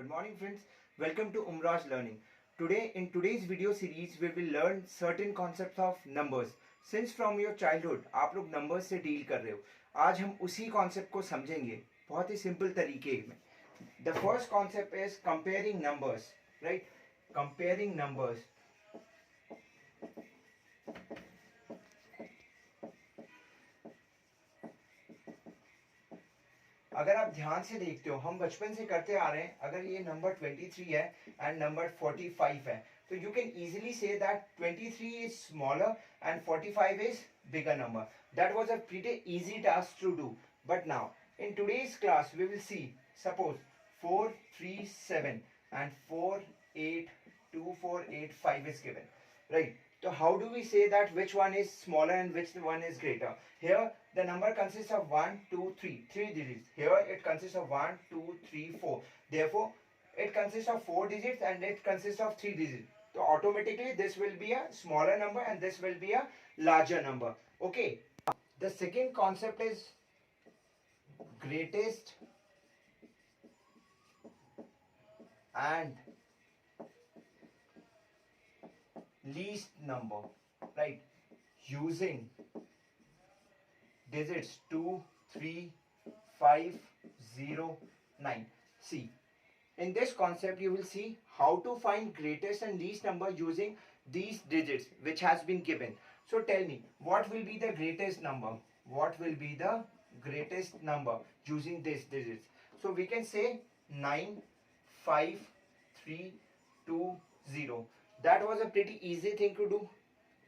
Good morning friends, welcome to Umraj Learning. In today's video series we will learn certain concepts of numbers. Since from your childhood आप लोग numbers से deal कर रहे हो, आज हम उसी concept को समझेंगे बहुत ही simple तरीके में. The first concept is comparing numbers, right? Comparing numbers. अगर आप ध्यान से देखते हो हम बचपन से करते आ रहे हैं. अगर ये नंबर 23 है एंड नंबर 45 है तो you can easily see that 23 is smaller and 45 is bigger number. That was a pretty easy task to do. But now in today's class we will see, suppose 437 and 482485 is given, right? So how do we say that which one is smaller and which one is greater? Here the number consists of 1 2 3 three digits. Here it consists of 1 2 3 4. Therefore it consists of 4 digits and it consists of 3 digits. So automatically this will be a smaller number and this will be a larger number. Okay, the second concept is greatest and least number, right? Using digits 2 3 5 0 9. See, in this concept you will see how to find greatest and least number using these digits which has been given. So tell me, what will be the greatest number? What will be the greatest number using these digits? So we can say 9 5 3 2 0. That was a pretty easy thing to do.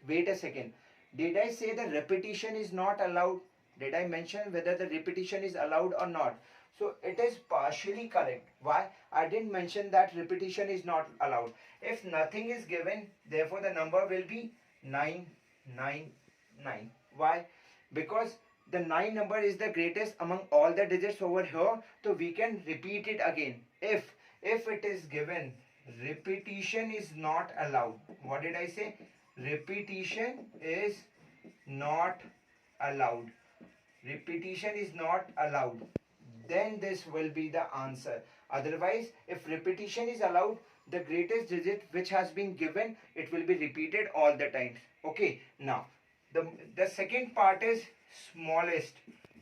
Wait a second, did I say the repetition is not allowed? Did I mention whether the repetition is allowed or not? So it is partially correct. Why? I didn't mention that repetition is not allowed. If nothing is given, therefore the number will be 999. Why? Because the 9 number is the greatest among all the digits over here, so we can repeat it again. If it is given repetition is not allowed, what did I say? Repetition is not allowed. Repetition is not allowed, then this will be the answer. Otherwise, if repetition is allowed, the greatest digit which has been given, it will be repeated all the times. Okay, now the second part is smallest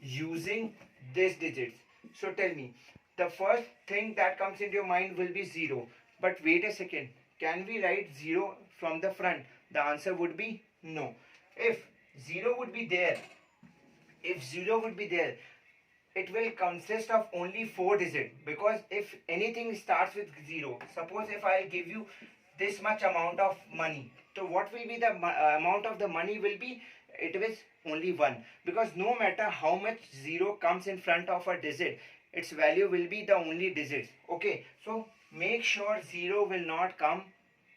using these digits. So tell me, the first thing that comes into your mind will be 0. But wait a second, can we write 0 from the front? The answer would be no. If 0 would be there, it will consist of only 4 digits, because if anything starts with 0, suppose if I give you this much amount of money, so what will be the amount of the money will be? It is only 1, because no matter how much 0 comes in front of a digit, its value will be the only digits. Okay, so make sure 0 will not come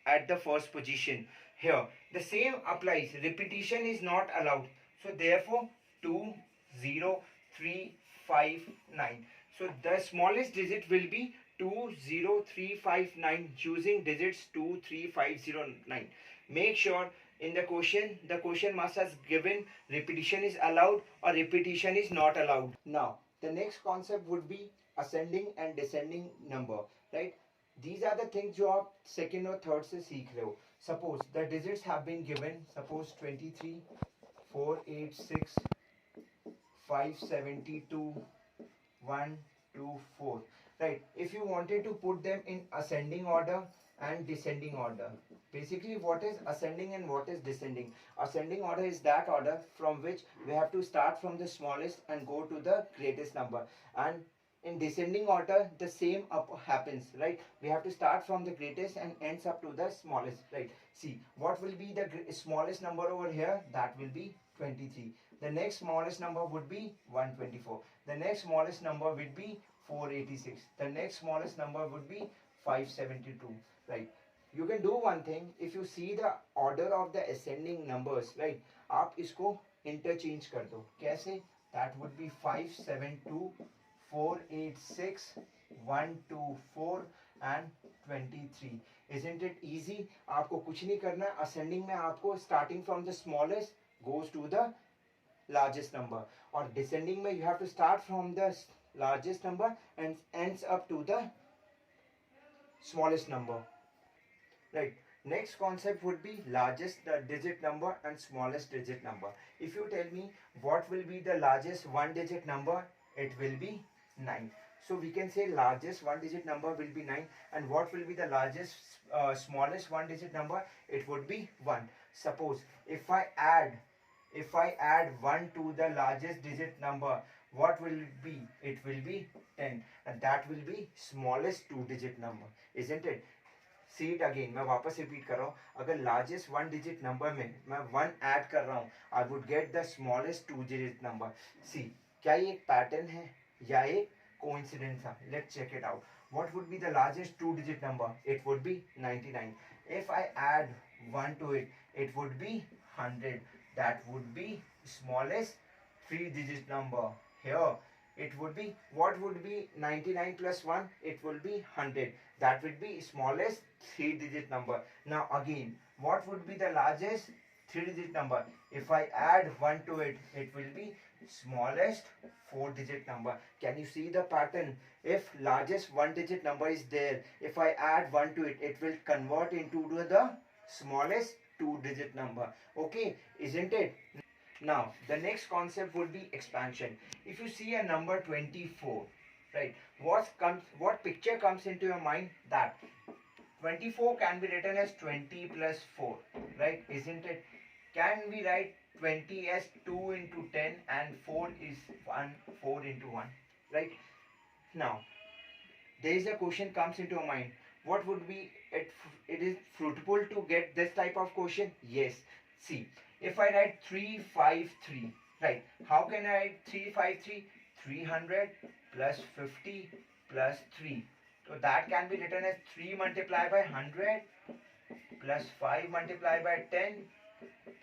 at the first position. Here the same applies, repetition is not allowed, so therefore 2 0 3 5 9. So the smallest digit will be 20359 using digits 23509. Make sure in the question must has given repetition is allowed or repetition is not allowed. Now the next concept would be ascending and descending number, right? These are the things जो आप second और third से सीख रहे हो. Suppose the digits have been given, suppose 23 486 572 124, right? If you wanted to put them in ascending order and descending order, basically what is ascending and what is descending? Ascending order is that order from which we have to start from the smallest and go to the greatest number, and in descending order the same up happens, right? We have to start from the greatest and ends up to the smallest, right? See, what will be the smallest number over here? That will be 23. The next smallest number would be 124. The next smallest number would be 486. The next smallest number would be 572, right? You can do one thing. If you see the order of the ascending numbers, right, आप इसको interchange कर दो. कैसे? That would be 572 486 124 and 23. Isn't it easy? आपको कुछ नहीं करना. Ascending में आपको starting from the smallest goes to the largest number, or descending में you have to start from the largest number and ends up to the smallest number, right? Next concept would be largest digit number and smallest digit number. If you tell me what will be the largest one digit number, it will be 9. So we can say largest one digit number will be 9, and what will be the largest smallest one digit number? It would be 1. Suppose if I add 1 to the largest digit number, what will it be? It will be 10, and that will be smallest two digit number, isn't it? See it again, मैं वापस repeat कर रहा हूँ. अगर largest one digit number में मैं 1 add कर रहा हूँ, I would get the smallest two digit number. See, क्या ये एक पैटर्न है या एक कोइंसिडेंस था? Let's check it out. What would be the largest two digit number? It would be 99. If I add 1 to it, it would be 100. That would be smallest three digit number. Here it would be, what would be 99 plus 1? It will be 100. That would be smallest three digit number. Now again, what would be the largest three digit number? If I add 1 to it, it will be smallest four digit number. Can you see the pattern? If largest one digit number is there, if I add 1 to it, it will convert into the smallest two digit number. Okay, isn't it? Now the next concept would be expansion. If you see a number 24, right, what picture comes into your mind? That 24 can be written as 20 plus 4, right, isn't it? Can we write 20 as 2 into 10 and 4 is 4 into 1, right? Now there is a question comes into your mind. What would be it? It is fruitful to get this type of question. Yes. See, if I write 353, right, how can I write 353? 300 plus 50 plus 3. So that can be written as 3 multiplied by 100 plus 5 multiplied by 10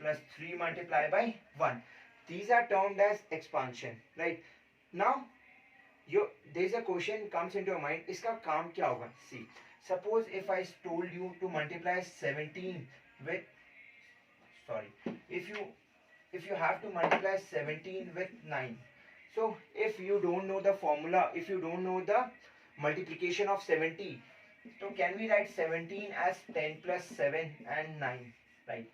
plus 3 multiplied by 1. These are termed as expansion, right? Now there's a question comes into your mind. इसका काम क्या होगा? See, suppose if I told you to multiply 17 with, if you have to multiply 17 with 9. So if you don't know the formula, if you don't know the multiplication of 70, so can we write 17 as 10 plus 7 and 9, right?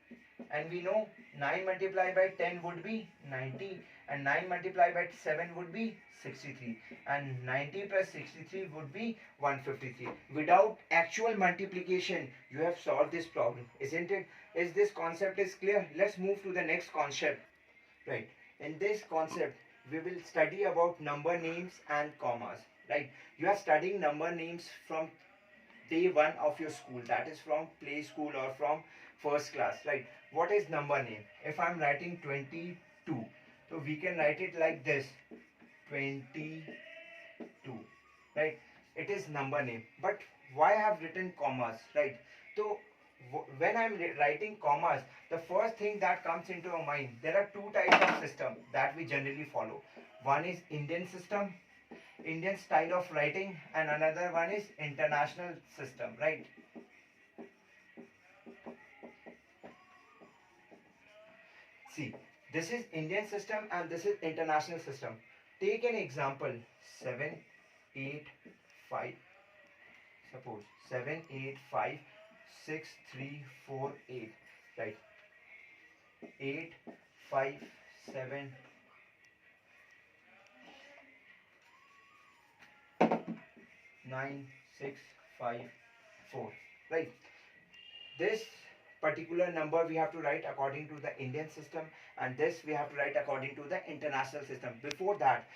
And we know 9 multiplied by 10 would be 90, and 9 multiplied by 7 would be 63, and 90 plus 63 would be 153. Without actual multiplication, you have solved this problem, isn't it? Is this concept is clear? Let's move to the next concept, right? In this concept, we will study about number names and commas, right? You are studying number names from day one of your school, that is from play school or from first class, right? What is number name? If I'm writing 22, so we can write it like this, 22, right? It is number name. But why I have written commas, right? So when I'm writing commas, the first thing that comes into our mind, there are two types of system that we generally follow. One is Indian system, Indian style of writing, and another one is international system, right? See, this is Indian system and this is international system. Take an example, 7, 8, 5. Suppose 7, 8, 5, 6, 3, 4, 8, right? 8, 5, 7, 9, 6, 5, 4, right? This particular number we have to write according to the Indian system, and this we have to write according to the international system. Before that,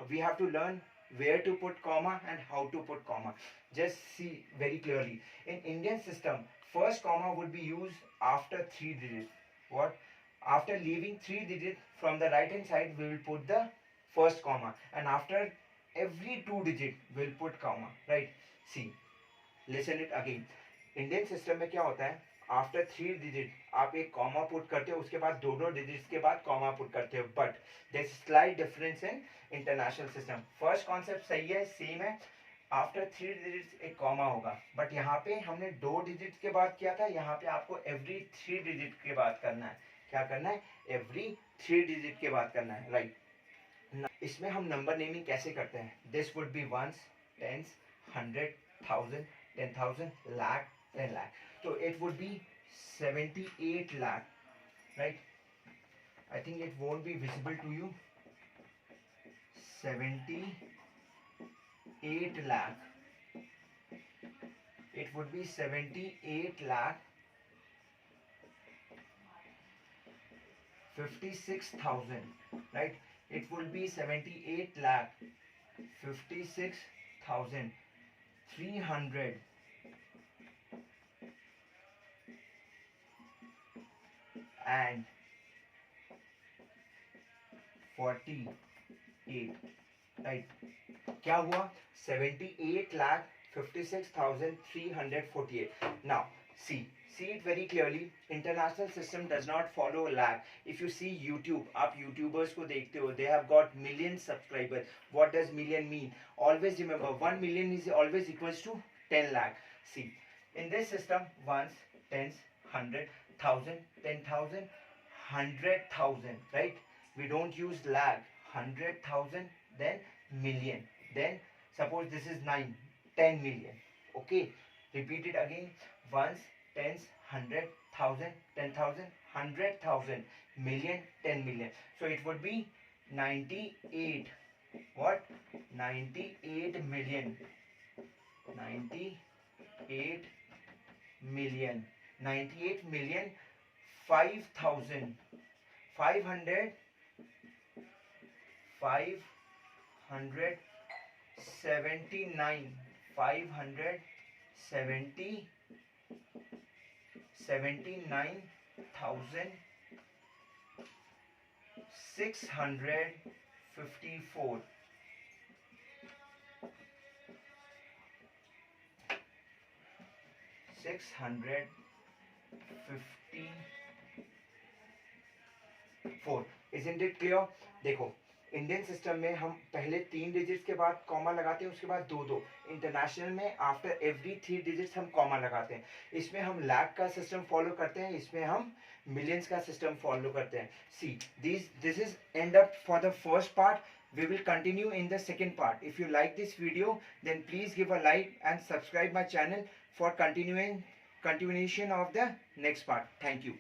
we have to learn where to put comma and how to put comma. Just see very clearly. In Indian system, first comma would be used after 3 digits. What? After leaving 3 digits from the right hand side, we will put the first comma, and after every 2 digit we will put comma, right? See, listen it again. Indian system में क्या होता है? After 3 digit आप एक comma put करते हो, उसके बाद दो डिजिट्स के बाद कॉमा पुट करते हो. But there is slight difference in international system. First concept सही है, सेम है. आफ्टर 3 डिजिट्स एक कॉमा होगा, बट यहाँ पे हमने 2 डिजिट के बाद किया था, यहाँ पे आपको एवरी 3 डिजिट के बाद करना है. क्या करना है? एवरी 3 डिजिट के बाद करना है, राइट? इसमें हम नंबर नेमिंग कैसे करते हैं? This would be ones, tens, 100, 1000, 10,000, lakh, 10 lakh. So it would be 78 lakh, right? I think it won't be visible to you. 78 lakh. It would be 78 lakh 56,000, right? It will be 78 lakh 56,348, right? क्या हुआ? 78 lakh 56,348. Now see it very clearly. International system does not follow lakh. If you see YouTube, आप YouTubers को देखते हो, they have got million subscribers. What does million mean? Always remember 1 million is always equals to 10 lakh. See, in this system, ones, tens, 100, 1,000, 10,000, 100,000, right? We don't use lakh. 100,000, then million, then suppose this is 9, 10 million. Okay, repeat it again. Ones, tens, 100, 1,000, 10,000, 100,000, million, 10 million. So it would be 98. What? 98 million. 98 million. 98 million 5,000 500 579 579,654 654. Isn't it clear? देखो, Indian system में हम पहले 3 digits के बाद comma लगाते हैं, उसके बाद 2-2. इंटरनेशनल में आफ्टर एवरी 3 डिजिट्स हम कॉमा लगाते हैं. इसमें हम लाख का सिस्टम फॉलो करते हैं, इसमें हम मिलियंस का सिस्टम फॉलो करते हैं. See this is and up for the first part. We will continue in the second part. If you like this video, then please give a like and subscribe my channel for continuation of the next part. Thank you.